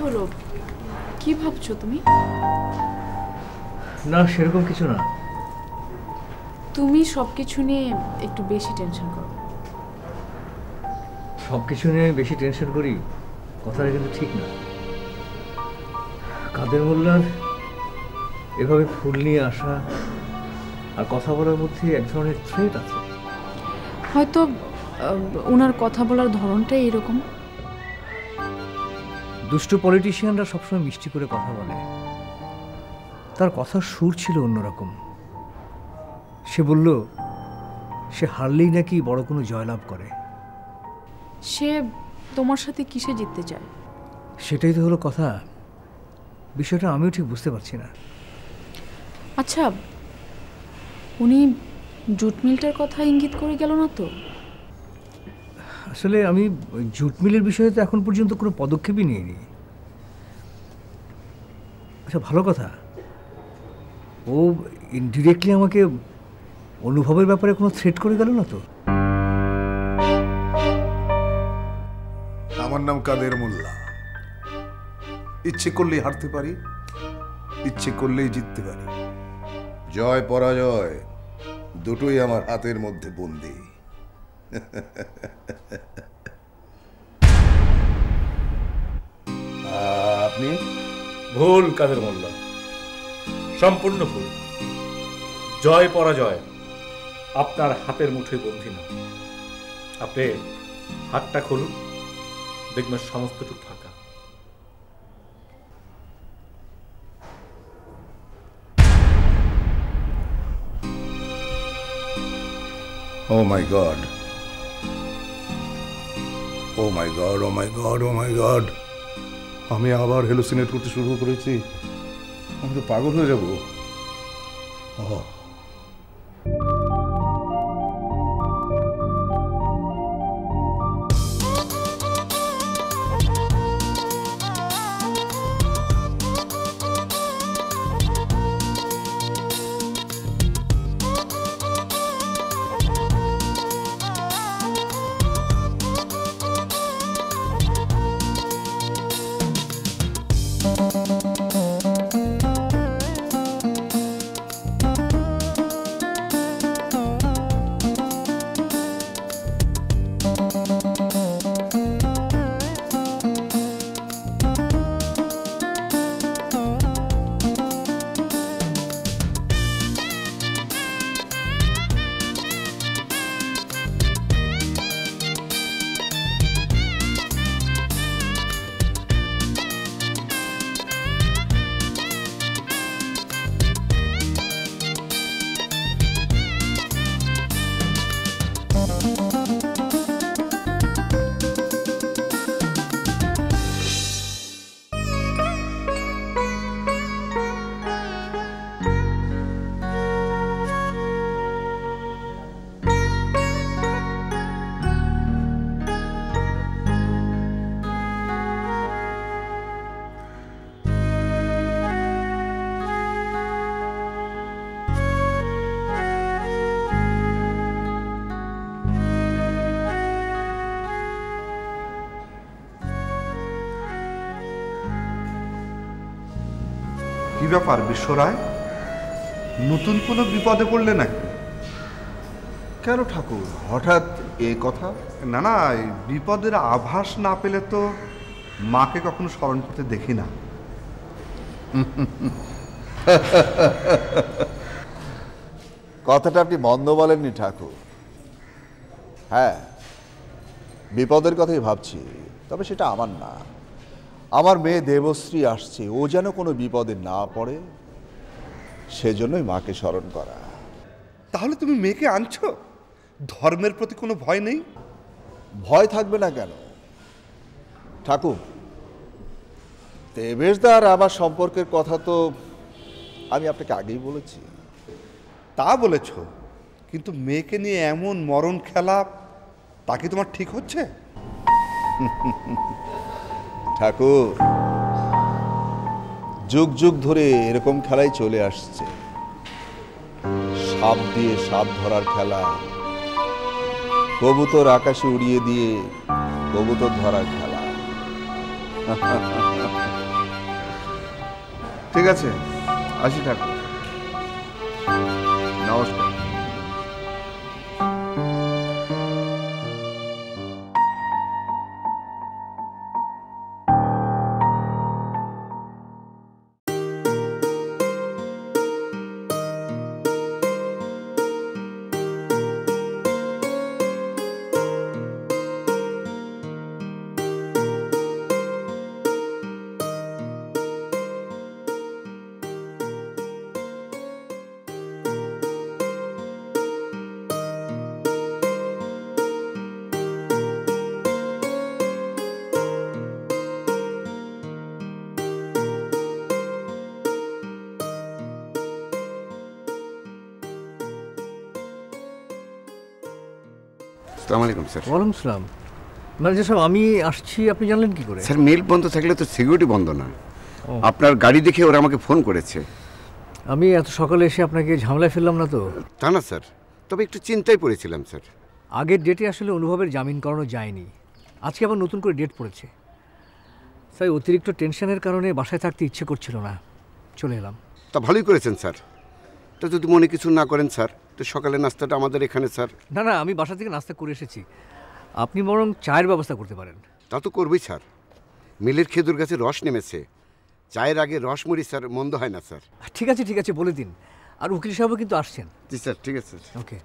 হলো? কি ভাবছো তুমি? না, সেরকম কিছু না। তুমি সবকিছু নিয়ে একটু বেশি টেনশন করো। সবকিছু নিয়ে বেশি টেনশন করি, কথাটা কিন্তু ঠিক না। কাদের মোল্লার এভাবে ফুল নিয়ে আসা আর কথা বলার মধ্যে এক ধরনের থ্রেট আছে। হয়তো ওনার কথা বলার ধরনটাই এরকম। দুষ্ট পলিটিশিয়ানরা সবসময় মিষ্টি করে কথা বলে, তার কথার সুর ছিল অন্যরকম। সে বলল সে হারলেই নাকি বড় কোনো জয়লাভ করে। সে তোমার সাথে কিসে জিততে চায়? সেটাই তো হলো কথা। বিষয়টা আমিও ঠিক বুঝতে পারছি না। আচ্ছা, উনি জুট মিলটার কথা ইঙ্গিত করে গেল না তো? আসলে আমি জুট মিলের বিষয়ে তো এখন পর্যন্ত কোনো পদক্ষেপই নিইনি। আচ্ছা, ভালো কথা, ও ইনডিরেক্টলি আমাকে অনুভবের ব্যাপারে কোনো থ্রেট করে গেল না তো? আমার নাম কাদের মোল্লা। ইচ্ছে করলেই হারতে পারি, ইচ্ছে করলেই জিততে পারি। জয় পরাজয় দুটোই আমার হাতের মধ্যে বন্দী। আপনি ভুল কাদের মোল্লা, সম্পূর্ণ ভুল। জয় পরাজয় আপনার হাতের মুঠোয় বন্দী না। আপনি হাতটা খুলুন, দেখবেন সমস্তটুকু ফাঁকা। Oh my God. Oh my God, oh my God, oh my God. আমি আবার হ্যালুসিনেট করতে শুরু করেছি। আমি তো পাগল হয়ে যাব। কি ব্যাপার বিশ্বরায়, নতুন কোনো বিপদে পড়লে নাকি? কেন ঠাকুর হঠাৎ এই কথা? না না, বিপদের আভাস না পেলে তো মাকে কখনো স্মরণ করতে দেখি না। কথাটা আপনি মন্দ বলেননি ঠাকুর। হ্যাঁ, বিপদের কথাই ভাবছি, তবে সেটা আমার না। আমার মেয়ে দেবশ্রী আসছে, ও যেন কোনো বিপদে না পড়ে, সেজন্যই মাকে স্মরণ করা। তাহলে তুমি মেয়েকে আনছো? ধর্মের প্রতি কোনো ভয় নেই? ভয় থাকবে না কেন ঠাকুর? দেবেশদা আর আমার সম্পর্কের কথা তো আমি আপনাকে আগেই বলেছি। তা বলেছ, কিন্তু মেয়েকে নিয়ে এমন মরণ খেলা, তা কি তোমার ঠিক হচ্ছে? ঠাকুর, যুগ যুগ ধরে এরকম খেলাই চলে আসছে। সাপ দিয়ে সাপ ধরার খেলা, কবুতর আকাশে উড়িয়ে দিয়ে কবুতর ধরার খেলা। ঠিক আছে, আসি ঠাকুর। নমস্কার। আসসালামু আলাইকুম স্যার। ওয়ালাইকুম সালাম। ম্যানেজার সাহেব, আমি আসছি, আপনি জানলেন কি করে? স্যার, মেল বন্ধ থাকলে তো সিকিউরিটি বন্ধ না। আপনার গাড়ি দেখে ওরা আমাকে ফোন করেছে। আমি এত সকালে এসে আপনাকে ঝামেলায় ফেললাম না তো? তা না স্যার, তবে একটু চিন্তায় পড়েছিলাম স্যার। আগের ডেটে আসলে অনুভবের জামিন করানো যায়নি, আজকে আবার নতুন করে ডেট পড়েছে। তাই অতিরিক্ত টেনশনের কারণে বাসায় থাকতে ইচ্ছে করছিল না, চলে এলাম। তা ভালোই করেছেন স্যার। তা যদি মনে কিছু না করেন স্যার, তো সকালের নাস্তাটা আমাদের এখানে স্যার। না না, আমি বাসা থেকে নাস্তা করে এসেছি, আপনি বরং চায়ের ব্যবস্থা করতে পারেন। তা তো করবই স্যার। মিলের খেজুর গাছে রস নেমেছে, চায়ের আগে রস মুড়ি স্যার মন্দ হয় না স্যার। ঠিক আছে বলে দিন। আর উকিল সাহেবও কিন্তু আসছেন। জি স্যার, ঠিক আছে। ওকে।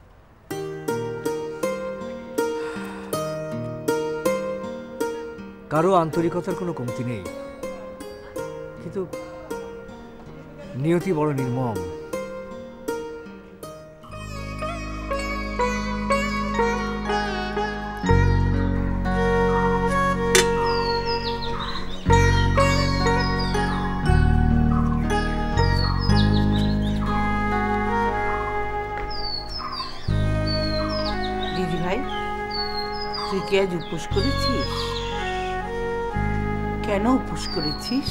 কারো আন্তরিকতার কোনো কমতি নেই, কিন্তু নিয়তি বড় নির্মম। দিদি ভাই, তুই কি আজ উপোস করেছিস? কেন উপোস করেছিস?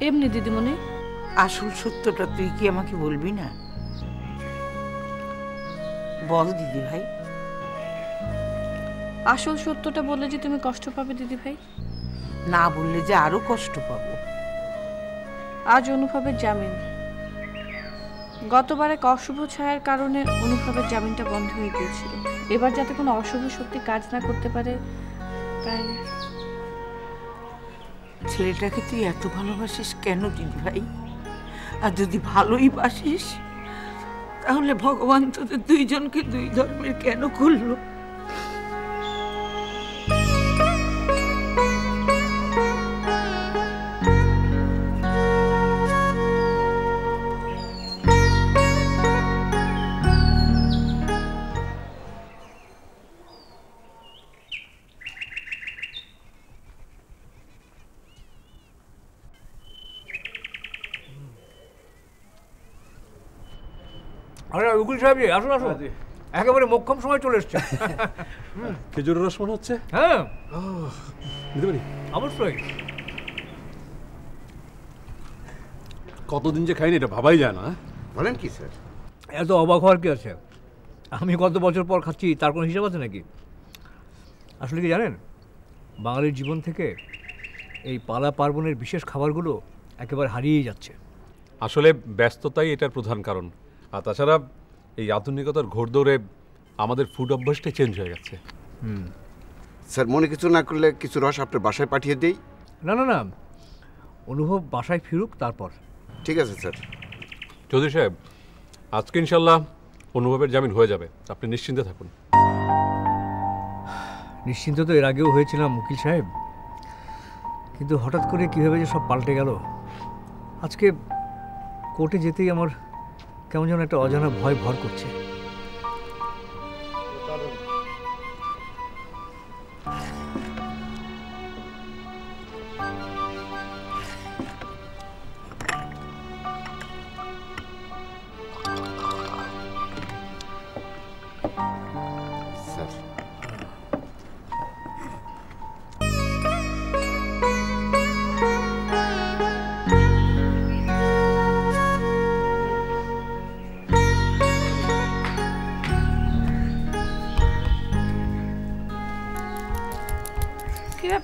এমনি দিদিমণি। আসল সত্যটা তুই কি আমাকে বলবি না? বল দিদি ভাই। আসল সত্যটা বললে যে তুমি কষ্ট পাবে দিদি ভাই। না বললে যে আরো কষ্ট পাবো। আজ অনুভবের জামিন। গতবার এক অশুভ ছায়ার কারণে অনুভবের জামিনটা বন্ধ হয়ে গিয়েছিল। এবার যাতে কোনো অশুভ শক্তি কাজ না করতে পারে, তাই। ছেলেটাকে তুই এত ভালোবাসিস কেন দিদি ভাই? আর যদি ভালোই বাসিস, তাহলে ভগবান তোদের দুইজনকে দুই ধর্মের কেন করলো? আরে উকিল সাহেব, আসুন আসুন, একেবারে মোক্ষম সময় চলে এসছে। খেজুরের রস মনে হচ্ছে। হ্যাঁ, দিতে পারি? অবশ্যই। কতদিন যে খাইনি এটা ভাবাই যায় না। বলেন কি স্যার? এত অবাক হওয়ার কি আছে? আমি কত বছর পর খাচ্ছি, তার কোনো হিসাব আছে নাকি? আসলে কি জানেন, বাঙালির জীবন থেকে এই পালা পার্বণের বিশেষ খাবারগুলো একেবারে হারিয়েই যাচ্ছে। আসলে ব্যস্ততাই এটার প্রধান কারণ। আর তাছাড়া এই আধুনিকতার ঘোরদৌড়ে আমাদের ফুড অভ্যাসটাই চেঞ্জ হয়ে গেছে। স্যার, মনে কিছু না করলে কিছু রস আপনার বাসায় পাঠিয়ে দেই? না না না, অনুভব বাসায় ফিরুক তারপর। ঠিক আছে স্যার। চৌধুরী সাহেব, আজকে ইনশাল্লাহ অনুভবের জামিন হয়ে যাবে, আপনি নিশ্চিন্তে থাকুন। নিশ্চিন্ত তো এর আগেও হয়েছিলাম উকিল সাহেব, কিন্তু হঠাৎ করে কীভাবে যে সব পাল্টে গেল। আজকে কোর্টে যেতেই আমার কেমন যেন একটা অজানা ভয় ভর করছে।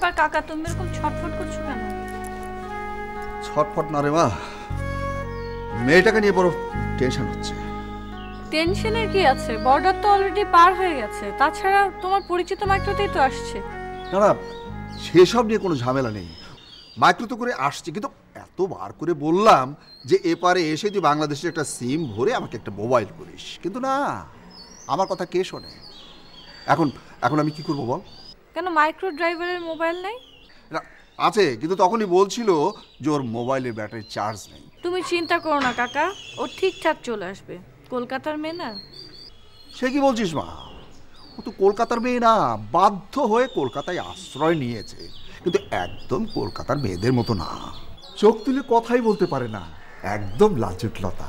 ব্যাপার কাকা, তুমি এরকম ছটফট করছো কেন? ছটফট না রে মা, মেয়েটাকে নিয়ে বড় টেনশন হচ্ছে। টেনশনের কি আছে? বর্ডার তো অলরেডি পার হয়ে গেছে। তাছাড়া তোমার পরিচিত মাইক্রোতেই তো আসছে। না না, সেসব নিয়ে কোনো ঝামেলা নেই। মাইক্রো তো করে আসছে, কিন্তু এতবার করে বললাম যে এপারে এসে তুই বাংলাদেশের একটা সিম ভরে আমাকে একটা মোবাইল করিস, কিন্তু না, আমার কথা কে শোনে? এখন এখন আমি কি করবো বল? কেন মাইক্রো ড্রাইভারের মোবাইল নেই? না আছে, কিন্তু তখনই বলছিল যে ওর মোবাইলের ব্যাটারি চার্জ নেই। তুমি চিন্তা করো না কাকা, ও ঠিকঠাক চলে আসবে। কলকাতার মেয়ে না। সে কি বলছিস মা? ও তো কলকাতার মেয়ে না, বাধ্য হয়ে কলকাতায় আশ্রয় নিয়েছে, কিন্তু একদম কলকাতার মেয়েদের মতো না। চোখ তুলে কথাই বলতে পারে না, একদম লাজুকলতা।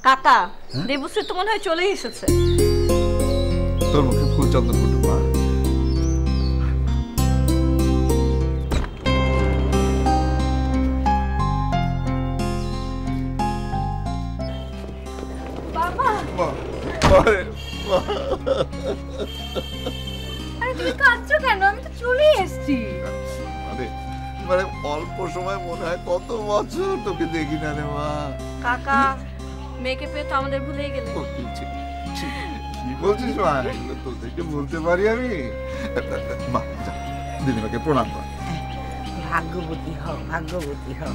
কাকা, দেবশ্রী তো মনে হয় চলে এসেছে। তোর মুখে ফুল চন্দন ফুটুক মা। তুমি কাঁদছো কেন? আমি তো চলে এসেছি। মানে অল্প সময় মনে হয় কত বছর তোকে দেখি না রে মা। কাকা, মেয়েকে পেয়ে তো আমাদের ভুলেই গেলে। কি বলছিস মা? এগুলো তোদেরকে বলতে পারি আমি? মা যা, দিদিমাকে প্রণাম কর। ভাগ্যবতী হও, ভাগ্যবতী হও।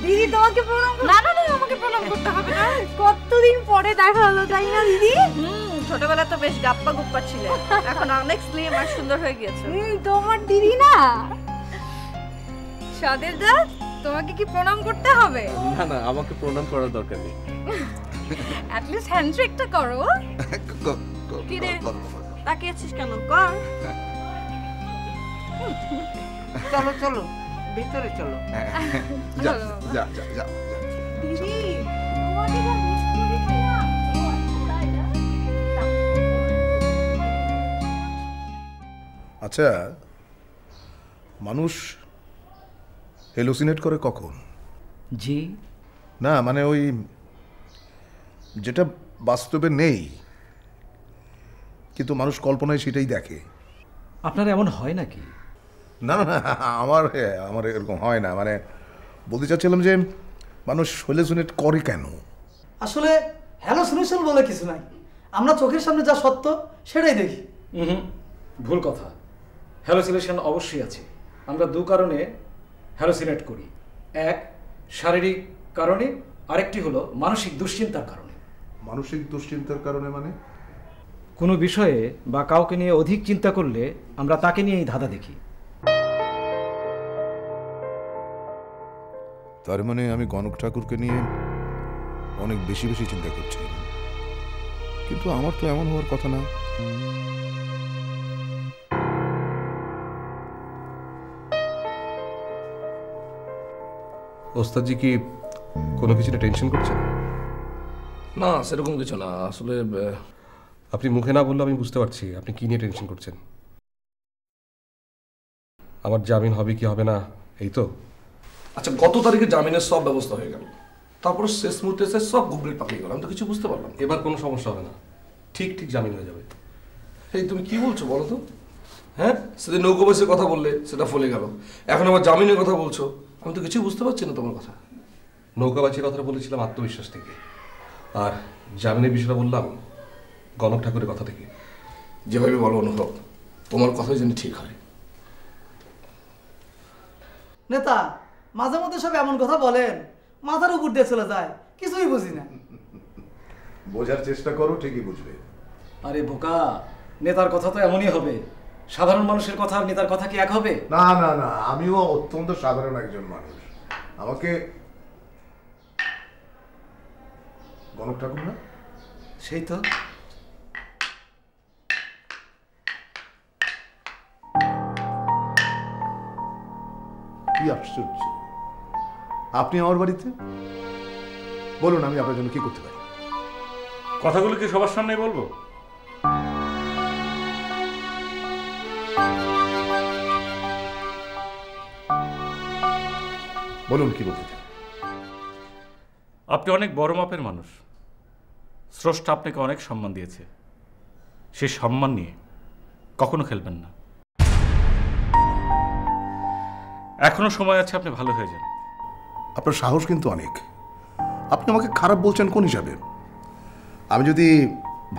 দিদি তোমাকে প্রণাম। না না না, আমাকে প্রণাম করতে হবে না। কতদিন পরে দেখা হলো, তাই না দিদি? ছোটবেলা তো বেশ গাপ্পা গুপ্পা ছিলে, এখন অনেক স্লিম আর সুন্দর হয়ে গিয়েছে। তোমার দিদি না সাদের দা, তোমাকে কি প্রণাম করতে হবে? না না, আমাকে প্রণাম করার দরকার নেই। অ্যাট লিস্ট হ্যান্ডশেকটা করো। কি রে, তাকিয়েছিস কেন? কর। চলো চলো, ভিতরে চলো। যা যা যা যা। দিদি, তোমাকে যা মিস করেছি না। আচ্ছা, মানুষ হ্যালুসিনেট করে কখন? জি না মানে ওই যেটা বাস্তবে নেই, কিন্তু মানুষ কল্পনায় সেটাই দেখে। আপনার এমন হয় নাকি? না না, আমার আমার এরকম হয় না। মানে বলতে চাচ্ছিলাম যে মানুষ হ্যালুসিনেট করে কেন? আসলে হ্যালোসিনেশন বলে কিছু নাই, আমরা চোখের সামনে যা সত্য সেটাই দেখি। ভুল কথা। হ্যালোসিনেশন অবশ্যই আছে। আমরা দু কারণে হ্যালোসিনেট করি। এক, শারীরিক কারণে, আরেকটি হলো মানসিক দুশ্চিন্তার কারণে। মানসিক দুশ্চিন্তার কারণে মানে? কোনো বিষয়ে বা কাউকে নিয়ে অধিক চিন্তা করলে আমরা তাকে নিয়েই ধাঁধা দেখি। তার মানে আমি গণক ঠাকুরকে নিয়ে অনেক বেশি বেশি চিন্তা করছি, কিন্তু আমার তো এমন হওয়ার কথা না। ওস্তাদজি কি কোনো কিছুতে টেনশন করছেন? না, সেরকম কিছু না। আসলে আপনি মুখে না বললে আমি বুঝতে পারছি আপনি কি নিয়ে টেনশন করছেন। আমার জামিন হবে কি হবে না, এই তো। আচ্ছা, গত তারিখে জামিনের সব ব্যবস্থা হয়ে গেল, তারপরে শেষ মুহূর্তে এসে সব গুগল পাকিয়ে গেল। আমি তো কিছু বুঝতে পারলাম। এবার কোনো সমস্যা হবে না, ঠিক ঠিক জামিন হয়ে যাবে। এই তুমি কি বলছো বলো তো? হ্যাঁ, সেদিন নৌকোবাসের কথা বললে সেটা ফলে গেল, এখন আবার জামিনের কথা বলছো। আমি তো কিছু বুঝতে পারছি না তোমার কথা। নৌকাবাজির কথা বলেছিলাম আত্মবিশ্বাস থেকে, আর জামিনের বিষয়টা বললাম গণক ঠাকুরের কথা থেকে। যেভাবে বলো অনুভব, তোমার কথাই যেন ঠিক হয়। নেতা মাঝে মধ্যে সব এমন কথা বলেন, মাথার উপর দিয়ে চলে যায়, কিছুই বুঝি না। বোঝার চেষ্টা করো, ঠিকই বুঝবে। আরে বোকা, নেতার কথা তো এমনই হবে। সাধারণ মানুষের কথা আর নেতার কথা কি এক হবে? না না না, আমিও অত্যন্ত সাধারণ একজন মানুষ। আমাকে গণক ঠাকুর না? সেই তো। কি আশ্চর্য, আপনি আমার বাড়িতে? বলুন, আমি আপনার জন্য কি করতে পারি? কথাগুলো কি সবার সামনে বলবো? বলুন কি বলতে চান। আপনি অনেক বড় মাপের মানুষ। স্রষ্টা আপনাকে অনেক সম্মান দিয়েছে, সেই সম্মান নিয়ে কখনো খেলবেন না। এখনো সময় আছে, আপনি ভালো হয়ে যান। আপনার সাহস কিন্তু অনেক। আপনি আমাকে খারাপ বলছেন কোন হিসাবে? আমি যদি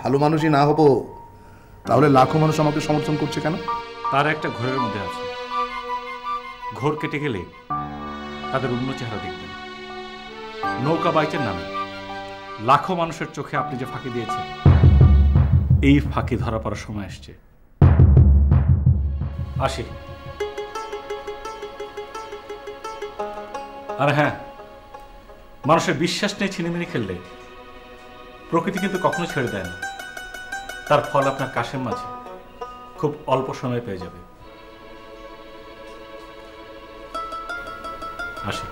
ভালো মানুষই না হব তাহলে লাখো মানুষ আমাকে সমর্থন করছে কেন? তার একটা ঘোরের মধ্যে আছে, ঘোর কেটে গেলে তাদের অন্য চেহারা দেখবেন। নৌকা বাইচের নামে লাখো মানুষের চোখে আপনি যে ফাঁকি দিয়েছেন, এই ফাঁকি ধরা পড়ার সময় আসছে। আসি। আর হ্যাঁ, মানুষের বিশ্বাস নিয়ে ছিনিমিনি খেললে প্রকৃতি কিন্তু কখনো ছেড়ে দেয় না। তার ফল আপনার কাশের মাঝে খুব অল্প সময় পেয়ে যাবে। আসি।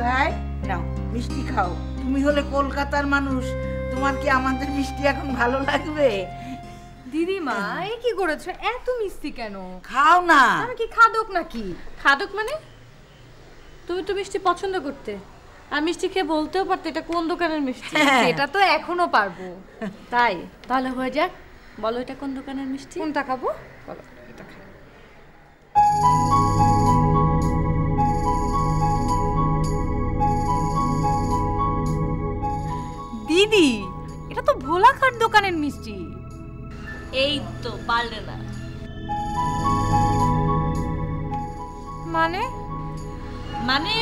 ভাই নাও মিষ্টি খাও। তুমি হলে কলকাতার মানুষ, তোমার কি আমাদের মিষ্টি এখন ভালো লাগবে? দিদিমা এই কি করেছো? এত মিষ্টি কেন? খাও না। আমি কি খাদক নাকি? খাদক মানে? তুমি তো মিষ্টি পছন্দ করতে, আর মিষ্টি খেয়ে বলতেও পারতে এটা কোন দোকানের মিষ্টি। সেটা তো এখনো পারবো। তাই তাহলে হয়ে যাক, বলো এটা কোন দোকানের মিষ্টি? কোনটা খাবো বলো? এটা খাই। দিদি এটা তো ভোলাখাট দোকানের মিষ্টি। এই তো পারলে না মানে? মানে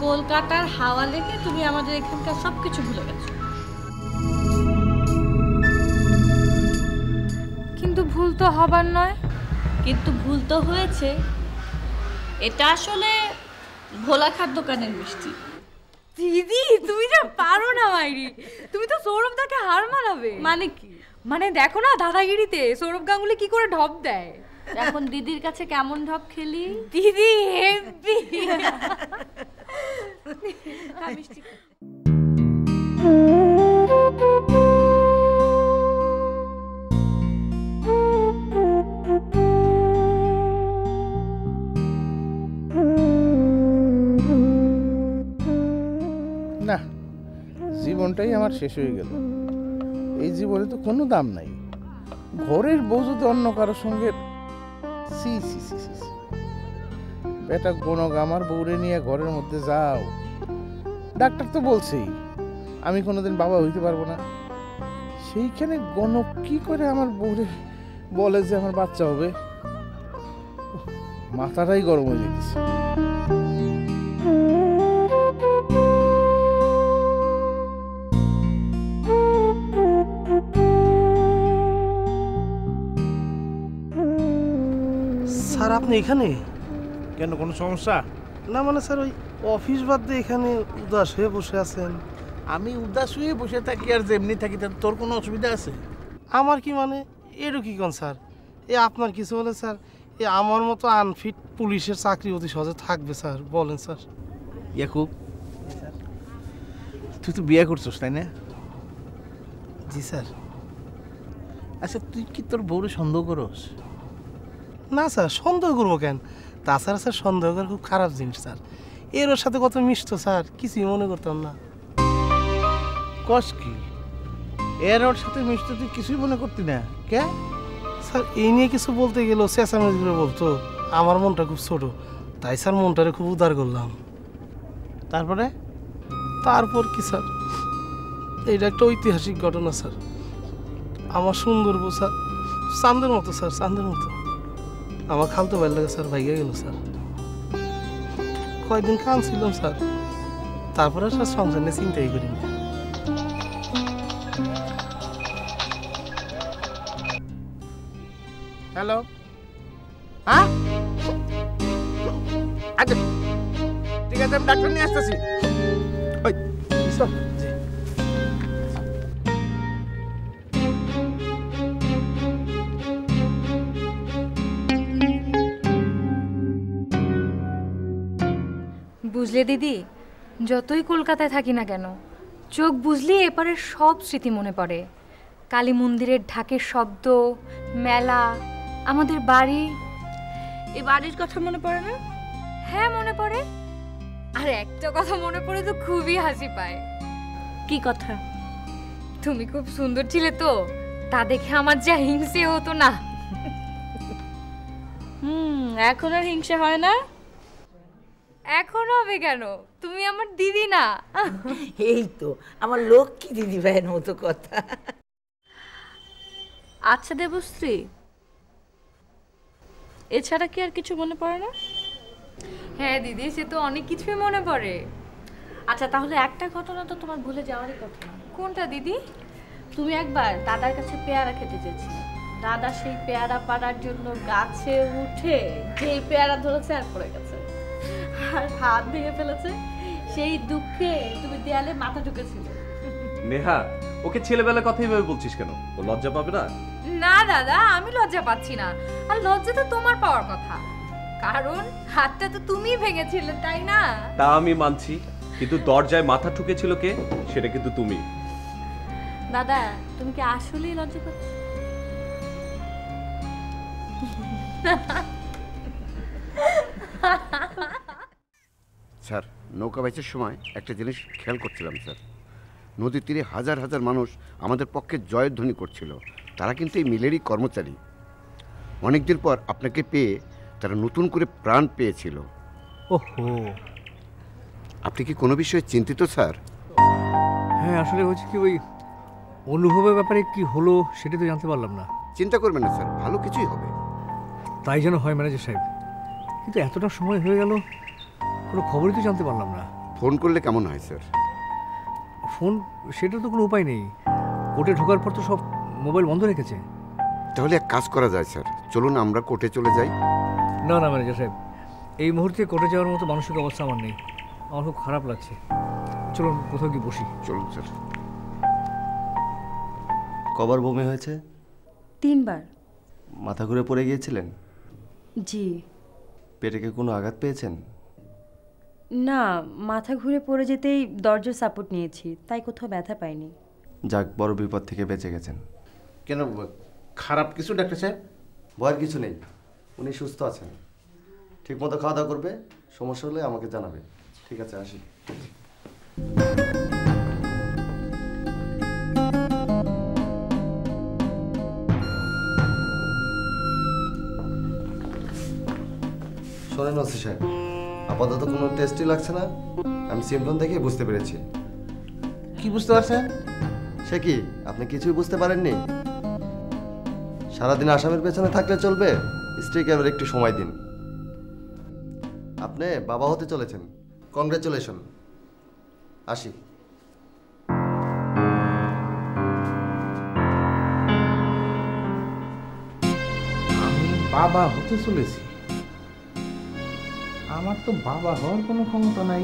কলকাতার হাওয়া লেগে তুমি আমাদের এখানকার সবকিছু ভুলে গেছো। কিন্তু ভুল তো হবার নয়। কিন্তু ভুল তো হয়েছে। এটা আসলে ভোলাখাট দোকানের মিষ্টি। দিদি তুমি যা পারো না মাইরি, তুমি তো সৌরভ দাকে হার মানাবে। মানে কি? মানে দেখো না দাদাগিরিতে সৌরভ গাঙ্গুলি কি করে ঢপ দেয়। এখন দিদির কাছে কেমন ঢপ খেলি? দিদি হেভি। মিষ্টি না, জীবনটাই আমার শেষ হয়ে গেল। এই জীবনে তো কোনো দাম নাই। ঘরের বউ যদি অন্য কারোর সঙ্গে, সি সি সি সি বেটা গণক আমার বউরে নিয়ে ঘরের মধ্যে যাও। ডাক্তার তো বলছেই আমি কোনোদিন বাবা হইতে পারবো না। সেইখানে গণক কি করে আমার বউরে বলে যে আমার বাচ্চা হবে? মাথাটাই গরম হয়ে যেতেছে। স্যার আপনি এখানে কেন, কোনো সমস্যা? না মানে স্যার ওই অফিস বাদ দিয়ে এখানে উদাস হয়ে বসে আছেন। আমি উদাস হয়ে বসে থাকি আর যেমনি থাকি, তাতে তোর কোনো অসুবিধা আছে? আমার কি মানে এরও কি কোন স্যার? এ আপনার কিছু হলে স্যার এ আমার মতো আনফিট পুলিশের চাকরি অতি সহজে থাকবে স্যার? বলেন স্যার। ইয়াকুব, তুই তো বিয়ে করছিস তাই না? জি স্যার। আচ্ছা তুই কি তোর বউরে সন্দেহ করস? না স্যার, সন্দেহ করবো কেন? তাছাড়া স্যার সন্দেহ করা খুব খারাপ জিনিস স্যার। এর ওর সাথে কত মিশতো স্যার, কিছুই মনে করতাম না। কস কি? এর ওর সাথে মিশতে তুই কিছুই মনে করতি না কে? স্যার এই নিয়ে কিছু বলতে গেলেও চেঁচামেচি করে বলতো। আমার মনটা খুব ছোট, তাই স্যার মনটারে খুব উদার করলাম। তারপরে? তারপর কি স্যার, এইটা একটা ঐতিহাসিক ঘটনা স্যার। আমার সুন্দর বউ স্যার চাঁদের মতো স্যার, চাঁদের মতো। আমার খালতো ভাই লাগে স্যার ভাইয়া গেল স্যার। কয়েকদিন কাঁদছিলাম স্যার, তারপরে স্যার সংসার নিয়ে চিন্তাই করিনি। হ্যালো, হ্যাঁ আচ্ছা ঠিক আছে, আমি ডাক্তার নিয়ে আসতেছি। বুঝলে দিদি, যতই কলকাতায় থাকি না কেন, চোখ বুঝলি এপারের সব স্মৃতি মনে পড়ে। কালী মন্দিরের ঢাকের শব্দ, মেলা, আমাদের বাড়ি। এই বাড়ির কথা মনে পড়ে না? হ্যাঁ মনে পড়ে। আর একটা কথা মনে পড়ে তো খুবই হাসি পায়। কি কথা? তুমি খুব সুন্দর ছিলে তো, তা দেখে আমার যা হিংসে হতো না। এখন আর হিংসা হয় না? এখন হবে কেন? তুমি আমার দিদি না? এই তো আমার লক্ষ্মী দিদি ভাইয়ের মতো কথা। আচ্ছা দেবশ্রী, এছাড়া কি আর কিছু মনে পড়ে না? হ্যাঁ দিদি, সে তো অনেক কিছুই মনে পড়ে। আচ্ছা তাহলে একটা ঘটনা তো তোমার ভুলে যাওয়ারই কথা। কোনটা দিদি? তুমি একবার দাদার কাছে পেয়ারা খেতে চেয়েছিলে। দাদা সেই পেয়ারা পাড়ার জন্য গাছে উঠে যেই পেয়ারা ধরেছে আর পড়ে গেছে, আর হাত ভেঙে ফেলেছে। সেই দুঃখে তুমি দেয়ালে মাথা ঢুকেছিলে। নেহা, ওকে ছেলেবেলার কথা এইভাবে বলছিস কেন? ও লজ্জা পাবে না? না দাদা, আমি লজ্জা পাচ্ছি না। আর লজ্জা তো তোমার পাওয়ার কথা, কারণ হাতটা তো তুমিই ভেঙেছিলে, তাই না? তা আমি মানছি, কিন্তু দরজায় মাথা ঠুকেছিল কে, সেটা কিন্তু তুমি। দাদা, তুমি কি আসলেই লজ্জা পাচ্ছ? স্যার, নৌকা বাইচের সময় একটা জিনিস খেয়াল করছিলাম স্যার। নদীর তীরে হাজার হাজার মানুষ আমাদের পক্ষে জয়ধ্বনি করছিল। তারা কিন্তু এই মিলেরই কর্মচারী। অনেকদিন পর আপনাকে পেয়ে তারা নতুন করে প্রাণ পেয়েছিল। ওহো, আপনি কি কোনো বিষয়ে চিন্তিত স্যার? হ্যাঁ, আসলে হচ্ছে কি, ওই অনুভবের ব্যাপারে কি হলো সেটা তো জানতে পারলাম না। চিন্তা করবেন না স্যার, ভালো কিছুই হবে। তাই যেন হয় ম্যানেজার সাহেব, কিন্তু এতটা সময় হয়ে গেল কোনো খবরই তো জানতে পারলাম না। ফোন করলে কেমন হয় স্যার? ফোন, সেটা তো কোনো উপায় নেই। কোর্টে ঢোকার পর তো সব মোবাইল বন্ধ রেখেছে। তাহলে এক কাজ করা যায় স্যার, চলুন আমরা কোর্টে চলে যাই। না না ম্যানেজার সাহেব, এই মুহূর্তে কোর্টে যাওয়ার মতো মানসিক অবস্থা আমার নেই। আমার খুব খারাপ লাগছে। চলুন কোথাও গিয়ে বসি। চলুন স্যার। কবার বমি হয়েছে? 3 বার। মাথা ঘুরে পড়ে গিয়েছিলেন? জি। পেটে কি কোনো আঘাত পেয়েছেন? না, মাথা ঘুরে পড়ে যেতেই দরজার সাপোর্ট নিয়েছি, তাই কোথাও ব্যথা পাইনি। যাক, বড় বিপদ থেকে বেঁচে গেছেন। কেন, খারাপ কিছু ডাক্তার সাহেব? ভয়ের কিছু নেই, উনি সুস্থ আছেন। ঠিকমতো খাওয়া দাওয়া করবে, সমস্যা হলে আমাকে জানাবে। ঠিক আছে, আসি। শোনেন ওসি সাহেব, আপাতত কোনো টেস্টই লাগছে না। আমি সিমটম দেখে বুঝতে পেরেছি। কি বুঝতে পারছেন? সে কি, আপনি কিছুই বুঝতে পারেননি? সারাদিন আসামের পেছনে থাকলে চলবে? স্ত্রীকে এবার একটু সময় দিন। আপনি বাবা হতে চলেছেন, কংগ্রেচুলেশন। আসি। আমি বাবা হতে চলেছি? আমার তো বাবা হওয়ার কোনো ক্ষমতা নাই।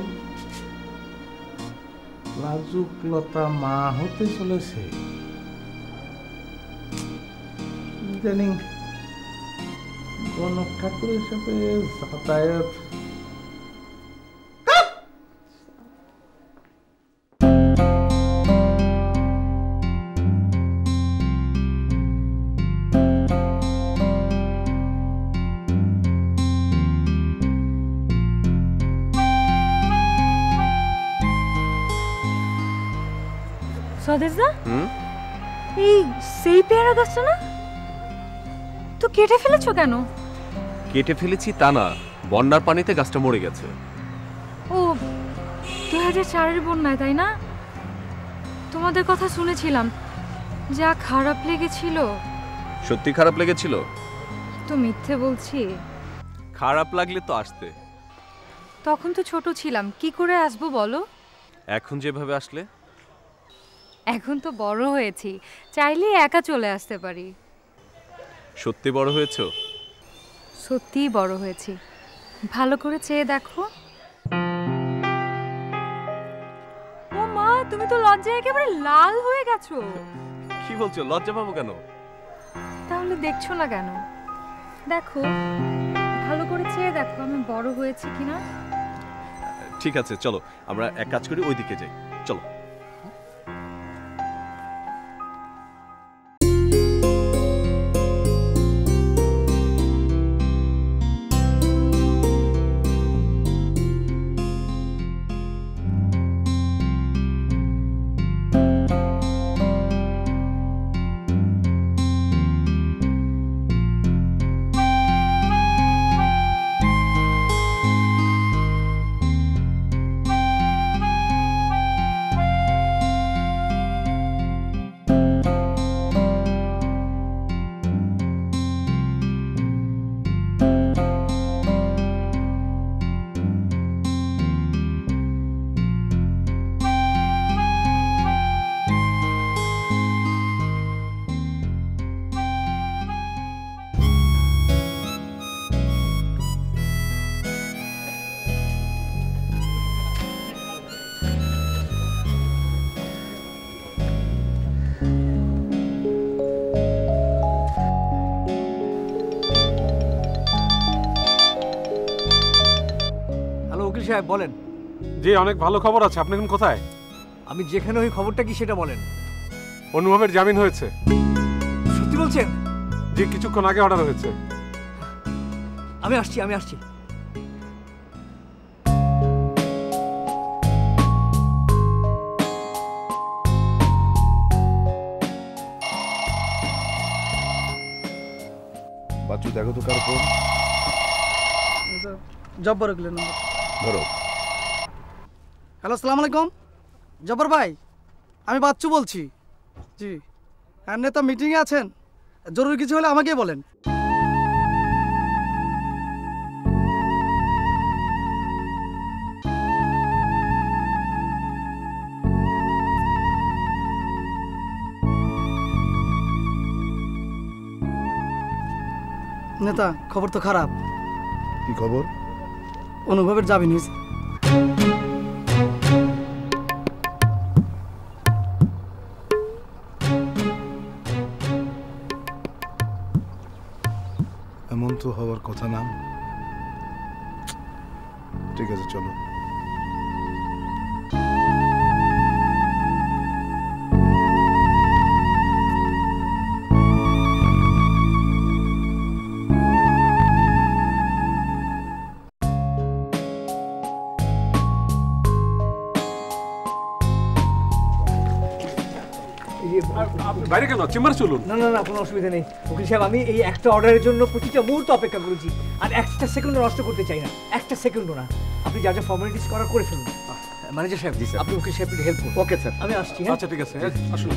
লাজুক লতা মা হতে চলেছে। ইদানিং গণক ঠাকুরের সাথে যাতায়াত। স্বদেশদা, এই সেই পেয়ারা গাছটা না? তো কেটে ফেলেছো কেন? কেটে ফেলেছি তা না, বন্যার পানিতে গাছটা মরে গেছে। ও 2004-এর বন্যায়, তাই না? তোমাদের কথা শুনেছিলাম, যা খারাপ লেগেছিল। সত্যি খারাপ লেগেছিল? তো মিথ্যে বলছি? খারাপ লাগলে তো আসতে। তখন তো ছোট ছিলাম, কি করে আসবো বলো? এখন যেভাবে আসলে? এখন তো বড় হয়েছি, চাইলে একা চলে আসতে পারি। সত্যি বড় হয়েছো? সত্যিই বড় হয়েছি, ভালো করে চেয়ে দেখো। ও মা, তুমি তো লজ্জায় একেবারে লাল হয়ে গেছো। কি বলছো? লজ্জা পাবো কেন? তাহলে দেখছো না কেন? দেখো, ভালো করে চেয়ে দেখো আমি বড় হয়েছি কিনা। ঠিক আছে, চলো আমরা এক কাজ করি, ওইদিকে যাই। চলো। সাহেব বলেন। জি, অনেক ভালো খবর আছে। আপনি এখন কোথায়? আমি যেখানে ওই খবরটা কি সেটা বলেন। অনুভবের জামিন হয়েছে। সত্যি বলছেন? জি, কিছুক্ষণ আগে অর্ডার হয়েছে। আমি আসছি। বাচ্চু দেখো তো কার ফোন। জব্বর নম্বর ধরো। হ্যালো, আসসালামু আলাইকুম। জব্বর ভাই, আমি বাচ্চু বলছি। জি, আর নেতা মিটিংয়ে আছেন, জরুরি কিছু হলে আমাকেই বলেন। নেতা, খবর তো খারাপ। কি খবর? অনুভবের জামিন হয়েছে। এমন তো হওয়ার কথা না। ঠিক আছে, চলো। বাইরে কেন? চেম্বারে চলুন। না, কোনো অসুবিধা নেই উকিল সাহেব। আমি এই একটা অর্ডারের জন্য প্রতিটা মুহূর্ত অপেক্ষা করেছি, আর একটা সেকেন্ডও নষ্ট করতে চাই না, একটা সেকেন্ডও না। আপনি যা যা ফর্মালিটিস করার করে ফেলুন। ম্যানেজার সাহেব, জি স্যার, আপনি উকিল সাহেবকে হেল্প করুন। ওকে স্যার, আমি আসছি। আচ্ছা, ঠিক আছে, আসুন।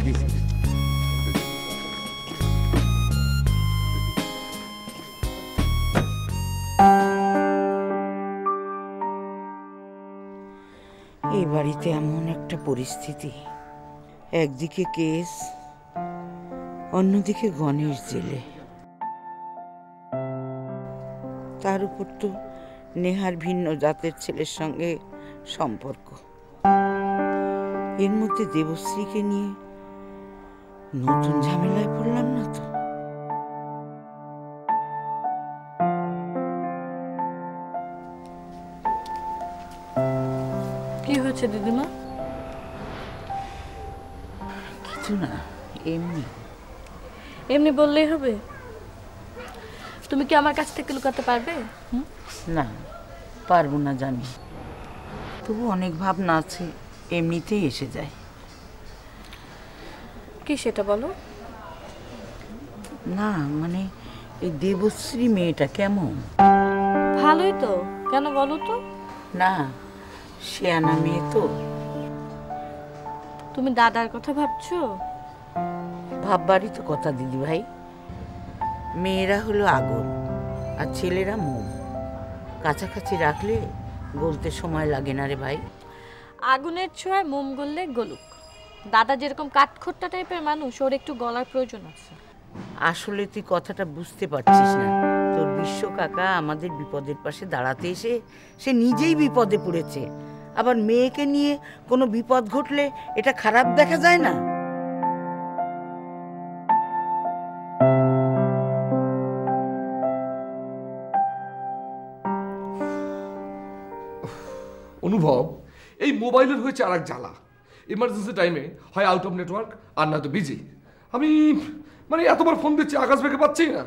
এই বাড়িতে এমন একটা পরিস্থিতি, একদিকে কেস, অন্যদিকে গণেশ জেলে, তার উপর তো নেহার ভিন্ন জাতের ছেলের সঙ্গে সম্পর্ক। এর মধ্যে দেবশ্রীকে নিয়ে নতুন ঝামেলায় পড়লাম না তো? কি হয়েছে দিদিমা? কিছু না, এমনি বললেই হবে? তুমি কি আমার কাছ থেকে লুকাতে পারবে? না, পারবো না জানি, তবু অনেক ভাবনা আছে, এমনিতেই এসে যায়। কি সেটা বলো? না মানে এই দেবশ্রী মেয়েটা কেমন? ভালোই তো, কেন বলো তো? না, শেয়ানা মেয়ে তো। তুমি দাদার কথা ভাবছো? ভাববারই তো কথা দিদি ভাই। মেয়েরা হলো আগুন আর ছেলেরা মোম, কাছাকাছি রাখলে গলতে সময় লাগে না রে ভাই। আগুনের ছোঁয়ায় মোম গললে গলুক। দাদা যেরকম কাঠখোট্টা টাইপের মানুষ, ওর একটু গলার প্রয়োজন আছে। আসলে তুই কথাটা বুঝতে পারছিস না। তোর বিশ্ব কাকা আমাদের বিপদের পাশে দাঁড়াতে এসে সে নিজেই বিপদে পড়েছে। আবার মেয়েকে নিয়ে কোনো বিপদ ঘটলে এটা খারাপ দেখা যায় না? অনুভব, এই মোবাইলের হয়েছে আর এক জ্বালা। ইমার্জেন্সি টাইমে হয় আউট অফ নেটওয়ার্ক আর না তো বিজি। আমি মানে এতবার ফোন দিচ্ছি, আকাশ ভেঙে পাচ্ছি না।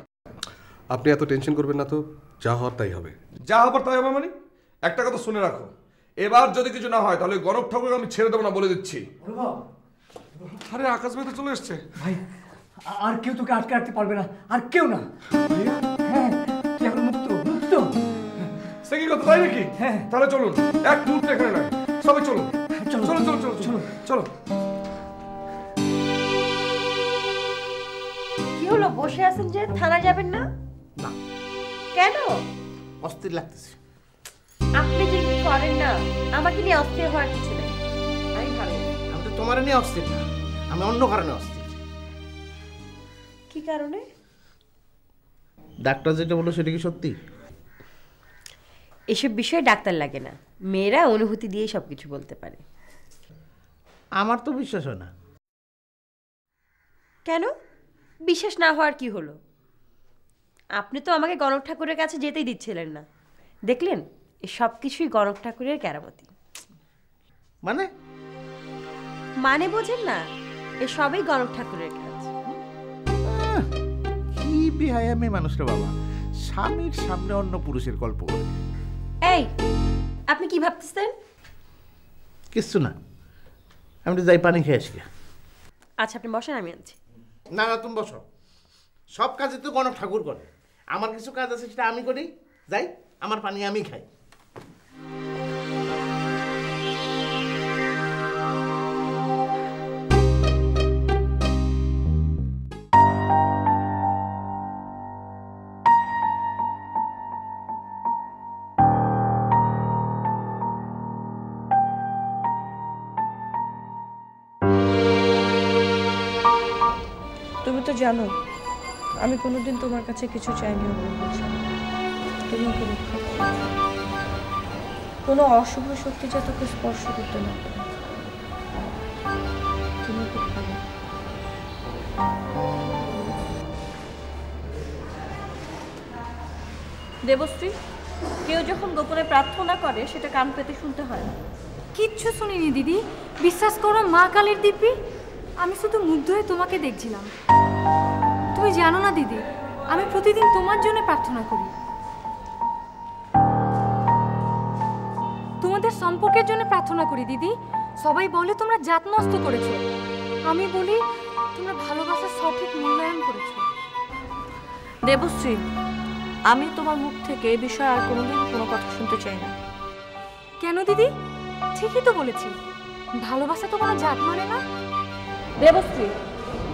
আপনি এত টেনশন করবেন না তো, যা হওয়ার তাই হবে। যা হবার তাই হবে মানে? একটা কথা শুনে রাখো, এবার যদি কিছু না হয় তাহলে গণক ঠাকুর আমি ছেড়ে দেবো না, বলে দিচ্ছি। আরে আকাশ ভেঙে চলে এসছে ভাই, আর কেউ তোকে আটকে রাখতে পারবে না, আর কেউ না। হ্যাঁ, তুই এখন মুক্ত। সে কি কথা, তাই নাকি? হ্যাঁ, তাহলে চলুন, এক মুহূর্তে এখানে নয়, সবাই চলুন। চলো চলো চলো চলো চলো চলো। কি হলো, বসে আছেন যে? থানা যাবেন না? না। কেন? অস্থির লাগতেছে। আপনি যে কি করেন না, আমাকে নিয়ে অস্থির হওয়ার কিছু নেই। আমি ভালো। আমি তো তোমার নিয়ে অস্থির না, আমি অন্য কারণে অস্থির। কি কারণে? ডাক্তার যেটা বললো সেটা কি সত্যি? এসব বিষয়ে ডাক্তার লাগে না, মেয়েরা অনুভূতি দিয়ে সবকিছু বলতে পারে। আমার তো বিশ্বাস হয় না। কেন বিশ্বাস না হওয়ার কি হলো? আপনি তো আমাকে গণক ঠাকুরের কাছে যেতেই দিচ্ছিলেন না, দেখলেন এই সব কিছুই গণক ঠাকুরের কেরামতি। মানে মানে বোঝেন না? এ সবই গণক ঠাকুরের কাজ। কি বেহায়ামি মানুষটা বাবা, স্বামীর সামনে অন্য পুরুষের গল্প করে। এই আপনি কি ভাবতেছেন? কিচ্ছু না, আমি তো যাই পানি খেয়ে আসি। আচ্ছা আপনি বসেন, আমি আনছি। না না তুমি বসো, সব কাজে তো গণক ঠাকুর করে, আমার কিছু কাজ আছে সেটা আমি করি। যাই, আমার পানি আমি খাই। তুমি তো জানো আমি কোনোদিন তোমার কাছে কিছু চাইনি। তুমি ওকে রক্ষা করো, কোনো অশুভ শক্তি যা তোকে স্পর্শ করতে না পারে। তুমি খুব ভালো। দেবশ্রী, কেউ যখন গোপনে প্রার্থনা করে সেটা কান পেতে শুনতে হয় না। কিচ্ছু শুনিনি দিদি, বিশ্বাস করো মা কালীর দিব্যি আমি শুধু মুগ্ধ হয়ে তোমাকে দেখছিলাম। তুমি জানো না দিদি, আমি প্রতিদিন তোমার জন্য প্রার্থনা করি, তোমাদের সম্পর্কের জন্য প্রার্থনা করি দিদি। সবাই বলে তোমরা জাত নষ্ট করেছো, আমি বলি তোমরা ভালোবাসার সঠিক মূল্যায়ন করেছো। দেবশ্রী, আমি তোমার মুখ থেকে এই বিষয়ে আর কোনোদিন কোনো কথা শুনতে চাই না। কেন দিদি? ঠিকই তো বলেছি, ভালোবাসা তো কোনো জাত মানে না। দেবশ্রী,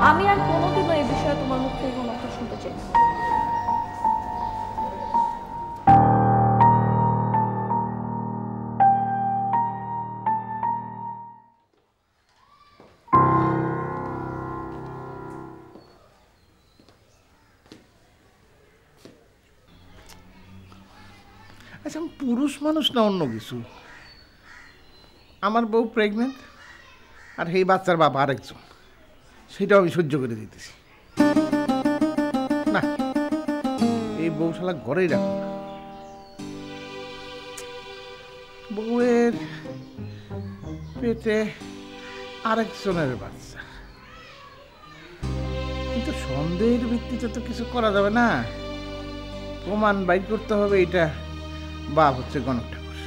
আমি আর কোনোদিনও এই বিষয়ে তোমার মুখ থেকে কোনো কথা শুনতে চাই না। আচ্ছা, পুরুষ মানুষ না অন্য কিছু? আমার বউ প্রেগনেন্ট, আর সেই বাচ্চার বাবা আরেকজন, সেটাও আমি সহ্য করে দিতেছি না। এই বউ শালা ঘরেই রাখো না। বউয়ের পেটে আরেকজনের বাচ্চা, কিন্তু সন্দেহের ভিত্তিতে তো কিছু করা যাবে না, প্রমাণ বাইর করতে হবে এটা বাপ হচ্ছে গণক ঠাকুর।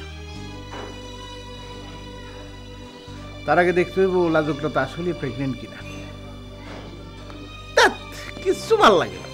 তার আগে দেখতে হইব লাজুকটা তো আসলে প্রেগনেন্ট কিনা। কিচ্ছু ভাল লাগে না।